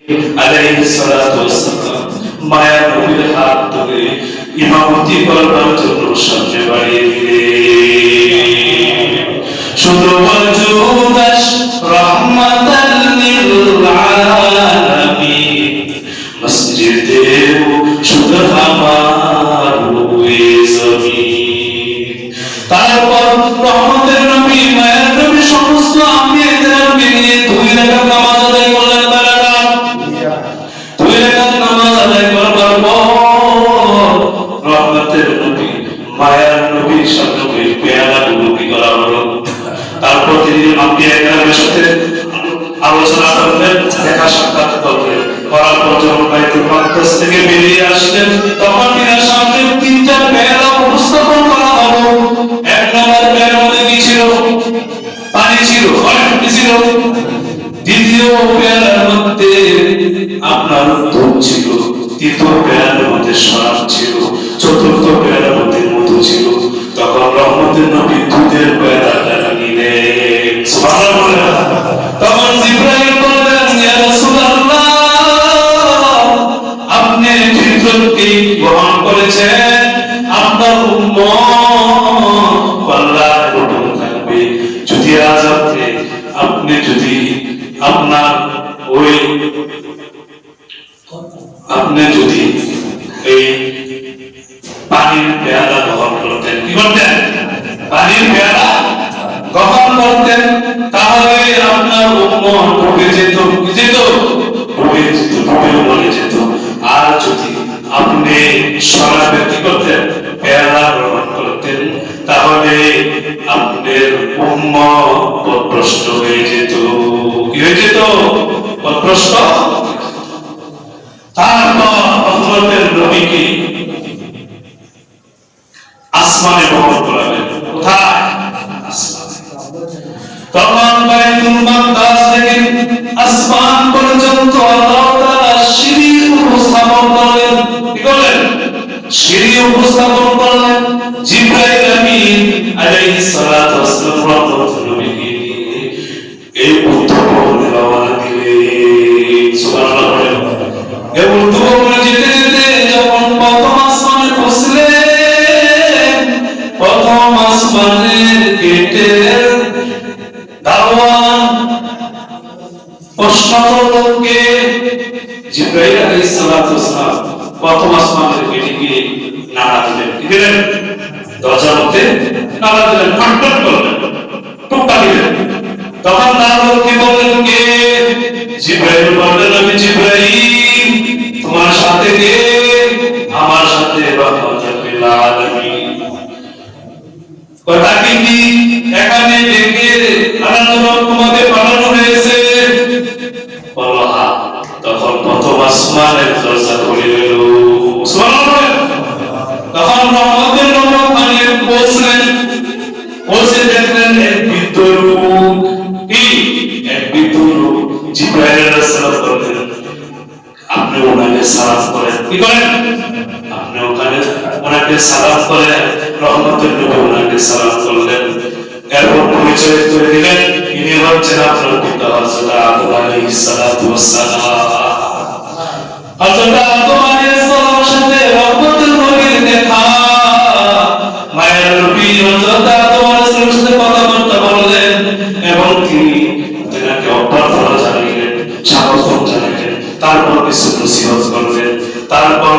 আলাইহিস সালাতু ওয়াসসালাম মায়া নবীর হাত ধরে ইমামতি করবার জন্য সামনে বাড়িয়ে দিলেন। শুধু ওয়াজুদাস রাহমাতাল লিল আলামিন মসজিদে শুধু আমার ওই জমিন। তারপর রহমতের নবী মায়ের নবী সমস্ত আম্বিয়াদের নিয়ে 2 রাকাত নামাজ আদায় করলেন। তারা 2 রাকাত নামাজ আদায় করবার পর রহমতের নবী মায়ের নবীর সাথে পেয়ালাগুলো কি করা হলো। তারপর তিনি আম্বিয়াদের সাথে আলোচনা করলেন, দেখা সাক্ষাৎ করলেন। করার পর যখন বাইতুল মাকদাস থেকে বেরিয়ে আসলেন তখন তিনি সামনে 3টা পেয়ালা উপস্থাপন করা হলো। 1 নম্বর পেয়ালার মধ্যে কি ছিল? পানি ছিল। কি ছিল? দ্বিতীয় পেয়ালার মধ্যে আপনার দুধ ছিল। তৃতীয় পেয়ালার মধ্যে শরাব ছিল। চতুর্থ পেয়ালার মধ্যে মধু ছিল। তখন রহমতের নবী দুধের পেয়ালাটা নিলেন। সুবহানাল্লাহ। তখন জিবরাইল বললেন, ইয়া রাসূলুল্লাহ, আপনি ফিতরতকে গ্রহণ করেছেন, আপনার উম্মত আল্লাহর হুকুম থাকবে। যদি আজ আপনি যদি আপনার ওই আপনি যদি এই পানির পেয়ালা গ্রহণ করতেন, কি করতেন? পানির পেয়ালা গ্রহণ করতেন, তাহলে আপনার উম্মত ডুবে যেত। কি যেত? ডুবে যেত, ডুবে মরে যেত। আর যদি আপনি শরাবের কি করতেন? পেয়ালা গ্রহণ করতেন, তাহলে আপনার উম্মত পথভ্রষ্ট হয়ে যেত। কি হয়ে যেত? পথভ্রষ্ট। তারপর হযরতের নবীকে আসমানে ভ্রমণ করাবেন। কোথায়? আসমানে। তখন বাইতুল মাকদাস থেকে আসমান পর্যন্ত আল্লাহ তাআলা সিঁড়ি উপস্থাপন করলেন। কি করলেন? সিঁড়ি উপস্থাপন করলেন। জিবরাইল আমিন আলাইহিস সালাতু ওয়াসসালাম রহমতের নবীকে এই উত্তরভবনে রওনা দিলেন। সুবহানাল্লাহ। এই উত্তরভবনে যেতে যেতে যখন প্রথম আসমানে পৌঁছলেন, প্রথম আসমানের গেটের দারওয়ান প্রশ্ন করলকে জিবরাইল আলাইহিস সালাতু ওয়াসসালাম প্রথম আসমানের গেটে গিয়ে নাড়া দিলেন। কি দিলেন? দরজার মধ্যে নাড়া দিলেন, ঠকঠক করলেন, টোকা দিলেন। তখন দারওয়ানকে বললেন, কে? জিবরাইল বললেন, আমি জিবরাইল, তোমার সাথে কে? আমার সাথে রহমতুল লিল আলামিন। কথা কি এখানে ডেকে আনার তোমাকে পাঠানো হয়েছে? বলো হ্যাঁ। তখন প্রথম আসমানের দরজা খুলে গেল। সুবহানাল্লাহ। তখন রহমতের নবী ওখানে পৌঁছলেন। পৌঁছে দেখলেন এক বৃদ্ধ লোক। কি? এক বৃদ্ধ লোক। জিবরাইল আলাইহিস সালাম বললেন, আপনি ওনাকে সালাম করেন। কি করেন? আপনি ওনাকে সালাম করেন। রহমতের নবী ওনাকে সালাম করলেন। এরপর পরিচয় করে দিলেন, ইনি হচ্ছেন আপনার পিতা হযরত আদম আলাইহিস সালাতু ওয়াসসালাম। হযরত আদম আলাইহিস সালামের সাথে রহমতের নবীর দেখা। মায়ের নবী হযরত আদম আলাইহিস সালামের সাথে কথাবার্তা বললেন এবং তিনাকে অভ্যর্থনা জানালেন, স্বাগতম জানালেন। তারপর কিছু নসিহত করলেন। তারপর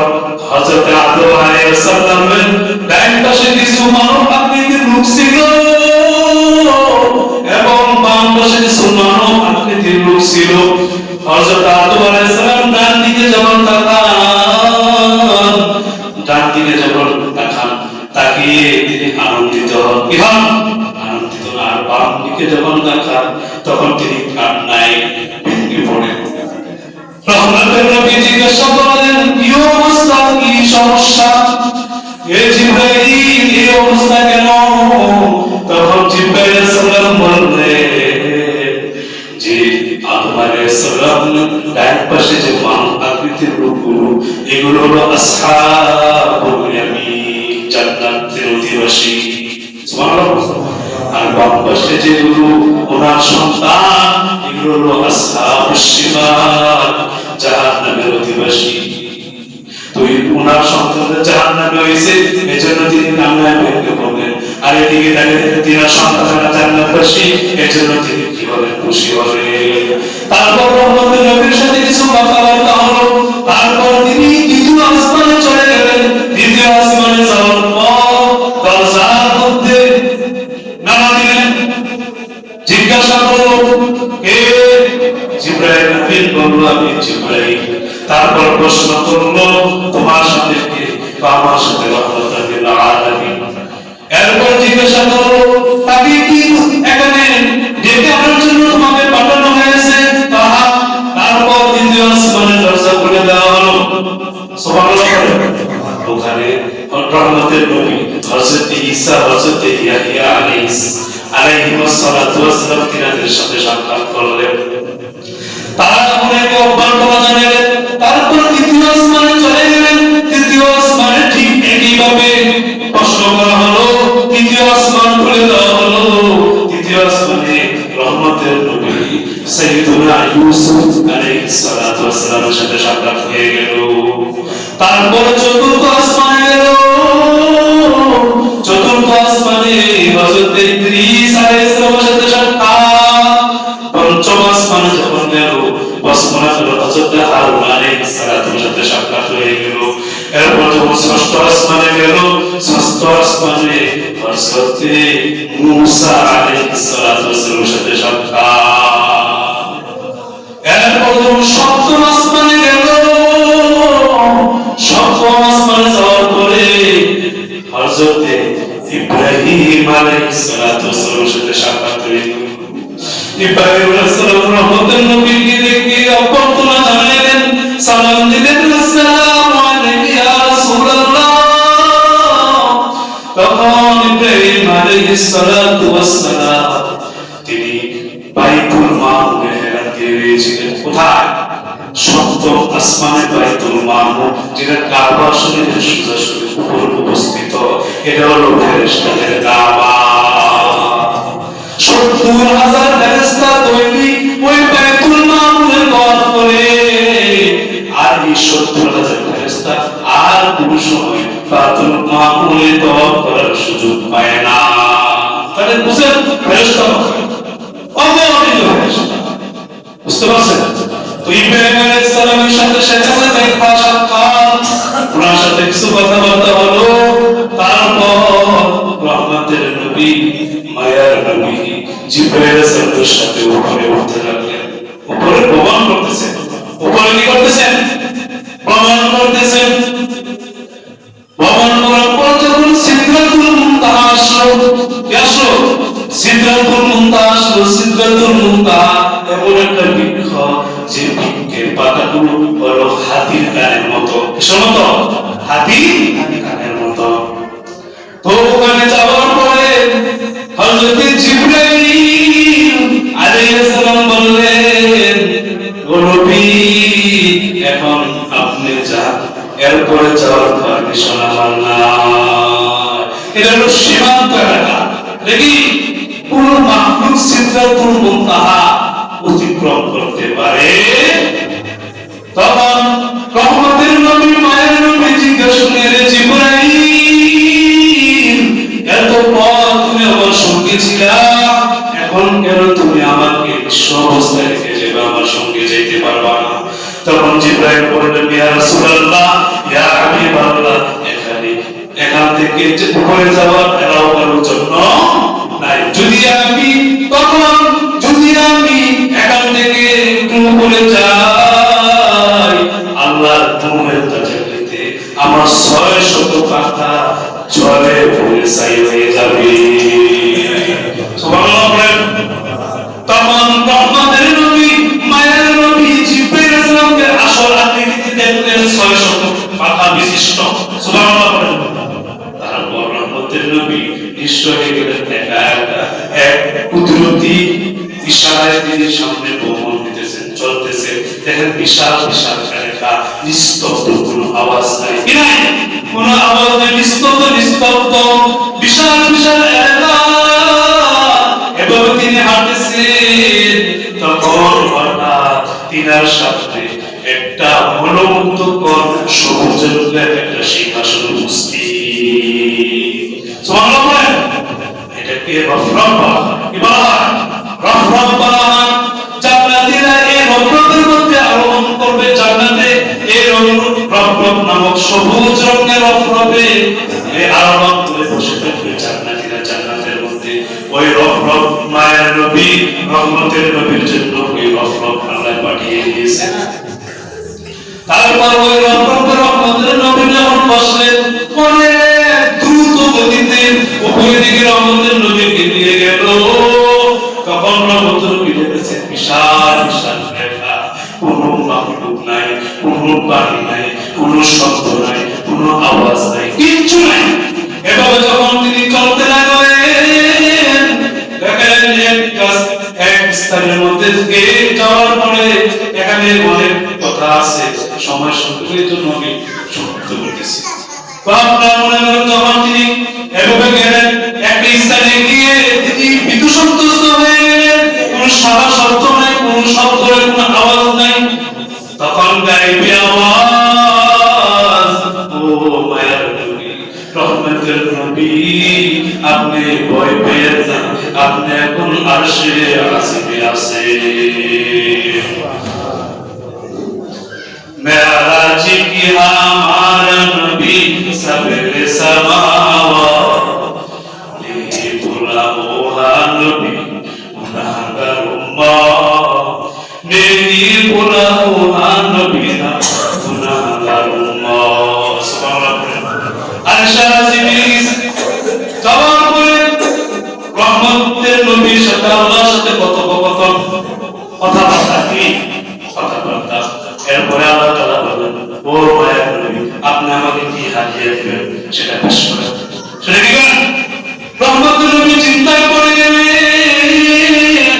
হযরত আদম আলাইহিস সালামের ডান পাশে কিছু মানব আকৃতির লোক ছিল এবং বাম পাশে কিছু মানব আকৃতির লোক ছিল। হযরত আদম আলাইহিস সালাম ডান দিকে যখন তাকান, তাকিয়ে তিনি আনন্দিত হন। কি হন? আনন্দিত। আর বাম দিকে যখন তাকান, তখন তিনি কান্নায় ভেঙে পড়েন। রহমতের নবী জিজ্ঞাসা করলেন, কি অবস্থা, কি সমস্যা? এ জিবরাইল, এই অবস্থা কেন? তখন জিবরাইল আলাইহিস সালাম বললেন যে আদম আলাইহিস সালাম ডান পাশে যে মানব আকৃতির লোকগুলো, এগুলো হলো আসহাবুল ইয়ামিন, জান্নাতের অধিবাসী। সুবহানাল্লাহ। আর বাম পাশে যেগুলো ওনার সন্তান, এগুলো হলো আসহাবুশ শিমাল, অধিবাসী, তুই ওনার সন্তানদের জাহান্নামে হয়েছে, এজন্য তিনি কান্নায় ভেঙে পড়বেন। আর এদিকে তাকে তিনার সন্তানরা জান্নাতবাসী, এজন্য তিনি কিভাবে খুশি হবে। তারপর রহমতের নবীর সাথে কিছু কথাবার্তা হলো। তারপর তিনি দ্বিতীয় আসমানে চলে গেলেন। দ্বিতীয় আসমানে যাওয়ার পর দরজার মধ্যে নাড়া দিলেন, জিজ্ঞাসা করলো, কে? জিবরাইল আমিন বলল, আমি জিবরাইল। তারপর প্রশ্ন করলো, তোমার সাথে কে? আমার সাথে রহমতুল আলামিন। এরপর জিজ্ঞাসা করলো, তাকে কি এখানে ডেকে আনার জন্য তোমাকে পাঠানো হয়েছে? তারপর দ্বিতীয় আসমানের দরজা খুলে দেওয়া হলো। সুবহানাল্লাহ। ওখানে রহমতের নবী হযরত ঈসা, হযরত ইয়াহইয়া আলাইহিস সালাতু ওয়াস সালাম তিনাদের সাথে সাক্ষাৎ করলেন। তারা অনেক অভ্যর্থনা জানালেন। তারপর তৃতীয় আসমানে চলে গেলেন। তৃতীয় আসমানে ঠিক একইভাবে প্রশ্ন করা হলো, তৃতীয় আসমান খুলে দেওয়া হলো। তৃতীয় আসমানে রহমতের নবী সাইয়্যিদুনা ইউসুফ আলাইহিস সালাতু ওয়াস সালামের সাথে সাক্ষাৎ হয়ে গেল। তারপর চতুর্থ আসমানে গেল। চতুর্থ আসমানে হযরত ইদ্রিস আলাইহিস সালামের সাথে সাক্ষাৎ। পঞ্চম আসমানে যখন গেল, আসমানে হযরত হারুন আলাইহিস সালামের সাথে সাক্ষাৎ হয়ে গেল। এরপর যখন ষষ্ঠ আসমানে গেল, ষষ্ঠ আসমানে হযরত মূসা আলাইহিস সালামের সাথে সাক্ষাৎ। এরপর যখন সপ্তম আসমানে গেল, সপ্তম আসমানে যাওয়ার পরে হযরত ইব্রাহিম আলাইহিস সালামের সাথে সাক্ষাৎ হয়ে গেল। ইব্রাহিম আলাইহিস সালাম রহমতের নবীকে দেখে অভ্যর্থনা জানালেন, সালাম দিলেন, আসসালামু আলাইকা ইয়া রাসূলুল্লাহ। তখন ইব্রাহিম আলাইহিস সালাতু ওয়াস সালাম তিনি বাইতুল মামুরে হেরাত দিয়ে গিয়েছিলেন। কোথায়? সপ্তম আসমানে বাইতুল মামুর, যেটা কাবা শরীফের সোজাসুজি উপর অবস্থিত। এটা হলো ফেরেশতাদের কাবা। ৭০,০০০ ফেরেশতা তৈরি ওই বাইতুল মামুরে তওয়াফ করে। আর এই ৭০,০০০ ফেরেশতা আর কোন সময় বাইতুল মামুরে তওয়াফ করার সুযোগ পায় না। তাহলে বুঝেন, ফেরেশতা অগণিত ফেরেশতা। বুঝতে পারছেন? তো ইব্রাহিম আলাইহিস সালামের সাথে সেখানে দেখা সাক্ষাৎ, ওনার সাথে কিছু কথাবার্তা হলো। তারপর রহমতের নবী, মায়ার নবী জিবরাইল আলাইহিস সাথে উপরে উঠতে লাগলেন। উপরে ভ্রমণ করতেছেন। উপরে কি করতেছেন? ভ্রমণ করতেছেন। ভ্রমণ করার পর যখন সিদরাতুল মুনতাহা আসলো, কি আসলো? সিদরাতুল মুনতাহা আসলো। সিদরাতুল মুনতাহা এমন একটা বৃক্ষ, যে বৃক্ষের পাতাগুলো হলো হাতির কানের মতো। কিসের মতো? হাতির কানের মতো। তো ওখানে যাওয়ার পরে হযরত জিবরাইল আলাইহিস সালাম বললেন, ও নবী, এখন আপনি যান, এরপরে যাওয়ার পারমিশন আমার না। এটা হলো সীমান্ত এলাকা। দেখি কোন মাখলুক সিদরাতুল মুনতাহা অতিক্রম করতে পারে? তখন রহমতের নবী, মায়ের নবী জিজ্ঞাসা করলেন, জিবরাইল, এত পথ তুমি আমার সঙ্গে ছিলা, এখন কেন তুমি আমাকে বিশ্ব অবস্থায় রেখে যাবে, আমার সঙ্গে যেতে পারবা না? তখন জিবরাইল বললেন, ইয়া রাসূলুল্লাহ, ইয়া হাবিবাল্লাহ, এখান থেকে উপরে যাওয়ার এলাও করার জন্য নাই। যদি আমি এখান থেকে উপরে যাই, আল্লাহর নূরের তাজল্লিতে আমার ৬০০ পাতা জলে পড়ে ছাই হয়ে যাবে। সুবহানাল্লাহ। তখন রহমতের নবী, মায়ের নবী জিবরাইল আলাইহিস সালামকে আসল আকৃতিতে দেখলেন ৬০০ পাতা বিশিষ্ট। সুবহানাল্লাহ। তারপর রহমতের নবী নিঃস্ব হয়ে গেলেন। এক কুদরতি ইশারায় তিনি সামনে ভ্রমণ দিতেছেন, চলতেছেন। দেখেন বিশাল বিশাল এলাকা, নিস্তব্ধ, কোনো আওয়াজ নাই। কি নাই? কোনো আওয়াজ নাই, নিস্তব্ধ নিস্তব্ধ বিশাল বিশাল এলাকা। এভাবে তিনি হাঁটতেছেন। তখন হঠাৎ তিনার সামনে একটা একটা মনোমুগ্ধকর সবুজ রঙের একটা সিংহাসন উপস্থিত। সুবহানাল্লাহ। এটাকে রফরফা কি বলা হয়? রফরফ বলা হয়। জান্নাতীরা এই রফরফের মধ্যে আরোহণ করবে জান্নাতে। এই রফরফ নামক সবুজ রঙের রফরফে আরোহণ করে বসে থাকবে জান্নাতীরা জান্নাতের মধ্যে। ওই রফরফ মায়ের নবী রহমতের নবীর জন্য ওই রফরফ আল্লাহ পাঠিয়ে দিয়েছেন। তারপর ওই রহমতের নবী যখন বসলেন, অনেক দ্রুত গতিতে উপরের দিকে রহমতের নবীকে নিয়ে গেল। তখন রহমতের নবী দেখেছেন বিশাল বিশাল রেখা, কোনো মাহলুক নাই, কোনো পানি নাই, কোনো শব্দ নাই, কোনো আওয়াজ নাই, কিচ্ছু নাই। এভাবে যখন তিনি চলতে লাগলেন, দেখেন এক স্থানের মধ্যে যাওয়ার পরে এখানে অনেক কথা আছে, সময় সংক্ষেপের জন্য আমি সংক্ষিপ্ত করতেছি। আপনার মনে করেন যখন তিনি এভাবে গেলেন, একটা স্থানে গিয়ে তিনি বিদ্যুৎ হয়ে গেলেন, কোন সারা শব্দ নাই, কোন শব্দ নাই, কোন আওয়াজ নাই। তখন গাইবে আওয়াজ, ও মায়ার নবী, রহমতের নবী, আপনি ভয় পেয়ে যান, আপনি এখন আরশে আজিমে আছেন। मेराज की हमारा नबी सबके समावात ले बुला ओहा नबी गुनाहगार उम्मत मेरी बुला ओहा नबी ना गुनाहगार उम्मत। सुबहानाल्लाह। अरशाजिमिस जवाब করে রহমতের নবীর সাথে আল্লাহর সাথে কথোপকথন কথাবার্তা কি কথাবার্তা। এরপরে আল্লাহ তাআলা বলেন, ও মায়ার নবী, আপনি আমাকে কি হাদিয়া দিবেন সেটা পেশ করেন। সেটা কি করেন? রহমতের নবী চিন্তায় পড়ে গেলেন,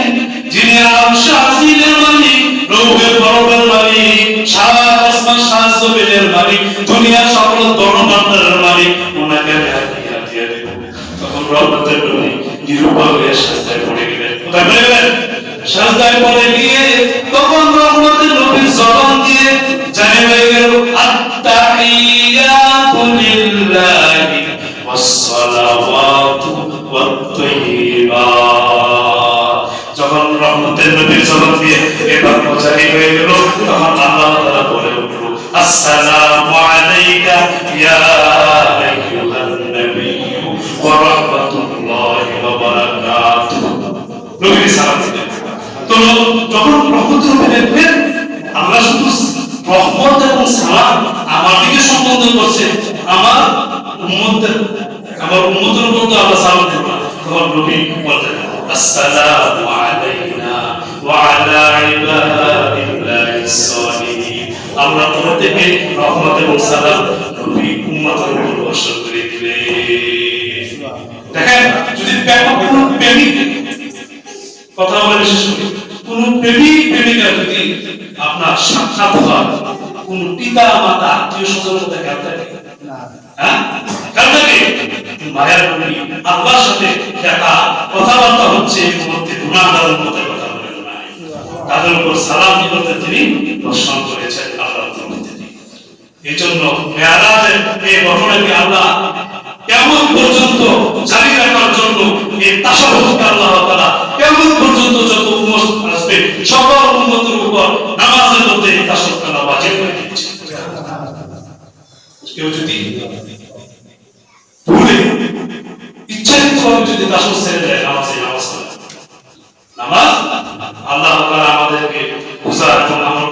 যিনি আরশে আজিমের মালিক, রৌহের বরফের মালিক, সাত আসমান সাত জমিনের মালিক, দুনিয়ার সকল ধনভাণ্ডারের মালিক, ওনাকে আমি হাদিয়া দেব। তখন রহমতের নবী নিরুপায় হয়ে সাজদায় পড়ে গেলেন। কোথায় পড়ে গেলেন? সাজদায় পড়ে গিয়ে তখন রহমতের নবীর জবান দিয়ে জারি হয়ে গেল, আত্তাহিয়াতু লিল্লাহি ওয়াসসালাওয়াতু ওয়াত-তাইয়্যিবাত। যখন রহমতের নবীর জবান দিয়ে এবার জারি হয়ে গেল, তখন আল্লাহ তাআলা বলে উঠল, আসসালামু আলাইকা ইয়া আইয়ুহান নাবিয়্যু ওয়া রাহমাতুল্লাহি ওয়া বারাকাতুহু। নবী সালাম দিলেন। তো যখন রহমতের নবী দেখবেন আল্লাহ শুধু রহমত এবং সালাম আমার দিকে সম্বোধন করছে, আমার উম্মতের উপর তো আল্লাহ সালাম দিল না। তখন নবী বলতেন, আসসালামু আলাইনা ওয়া আলা ইবাদিল্লাহিস সালিহিন। আল্লাহ তরফ থেকে রহমত এবং সালাম নবী উম্মতের উপর বর্ষণ করে দিলেন। দেখেন, যদি কোনো প্রেমিক কথা বলে, বিশেষ করে কোন প্রেমিক প্রেমিকা যদি আপনার সাক্ষাৎ হয়, কোন পিতা মাতা আত্মীয় স্বজনের সাথে খেয়াল থাকে না, হ্যাঁ খেয়াল থাকে? মায়ের নবী আল্লাহর সাথে দেখা কথাবার্তা হচ্ছে, এর মধ্যে গুনাহগারের মধ্যে কথা বলেন না, তাদের উপর সালাম দিতে তিনি বর্ষণ করেছেন আল্লাহর তরফ থেকে। এই জন্য মেরাজের এই ঘটনাকে আল্লাহ কেমন পর্যন্ত জারি রাখার জন্য এই তাশাহুদকে আল্লাহ তাআলা কেমন পর্যন্ত যত উম্মত আসবে সকল উম্মতের উপর নামাজের মধ্যে এই তাশাহুদকে ওয়াজিব করে দিয়েছে। কেউ যদি ভুলে ইচ্ছাকৃতভাবে যদি তাশাহুদ ছেড়ে দেয়, নামাজ আল্লাহ তাআলা আমাদেরকে বুঝার এবং